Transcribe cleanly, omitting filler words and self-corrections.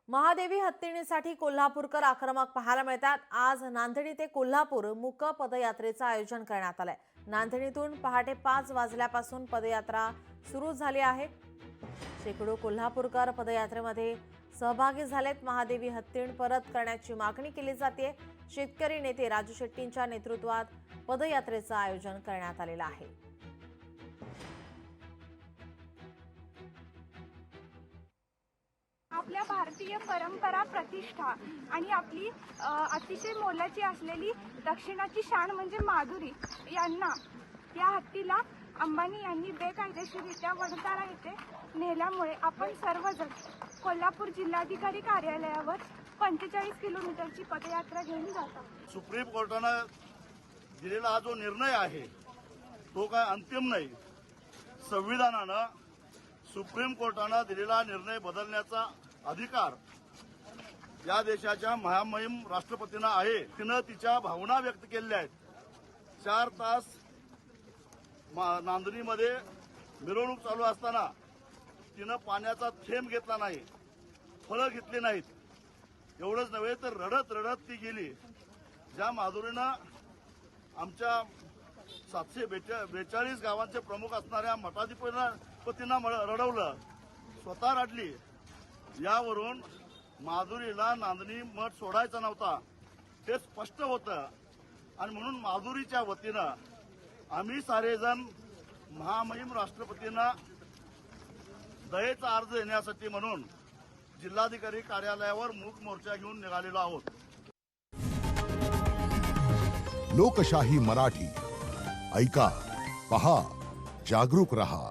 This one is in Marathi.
महादेवी हत्तीणीसाठी कोल्हापूरकर आक्रमक पाहायला मिळतात। आज नांदेड ते कोल्हापूर मूक पदयात्रेचं आयोजन करण्यात आलंय। नांदेडीतून पहाटे 5 वाजल्यापासून पदयात्रा सुरू झाली आहे। शेकडो कोल्हापूरकर पदयात्रेमध्ये सहभागी झालेत। महादेवी हत्तीण परत करण्याची मागणी केली जाते। शेतकरी नेते राजू शेट्टींच्या नेतृत्वात पदयात्रेचं आयोजन करण्यात आलेलं आहे। आपल्या भारतीय परंपरा, प्रतिष्ठा आणि आपली अतिशय मोलाची असलेली दक्षिणाची शान म्हणजे माधुरी यांना, या हत्तीला अंबानी यांनी बेकायदेशीररित्या वडताळा येथे नेल्यामुळे आपण सर्वजण कोल्हापूर जिल्हाधिकारी कार्यालयावर 45 किलोमीटरची पदयात्रा घेऊन जातात। सुप्रीम कोर्टाने दिलेला हा जो निर्णय आहे तो काय अंतिम नाही। संविधानानं सुप्रीम कोर्टाने दिलेला निर्णय बदलण्याचा अधिकार या देशाच्या महामहिम राष्ट्रपतींना आहे। तिनं तिच्या भावना व्यक्त केलेल्या आहेत। 4 तास नांदणीमध्ये मिरवणूक चालू असताना तिनं पाण्याचा थेंब घेतला नाही, फळं घेतली नाहीत। एवढंच नव्हे तर रडत रडत ती गेली। ज्या माधुरीनं आमच्या 742 गावांचे प्रमुख असणाऱ्या मठाधिपतींना रडवलं, स्वतः रडली। यावरून माधुरीला नांदणी मठ सोडायचा नव्हता हे स्पष्ट होतं। आणि म्हणून माधुरीच्या वतीनं आम्ही सारेजण महामहिम राष्ट्रपतींना दयेचा अर्ज देण्यासाठी म्हणून जिल्हाधिकारी कार्यालयावर मूक मोर्चा घेऊन निघालेलो आहोत। लोकशाही मराठी ऐका, पहा, जागरूक रहा।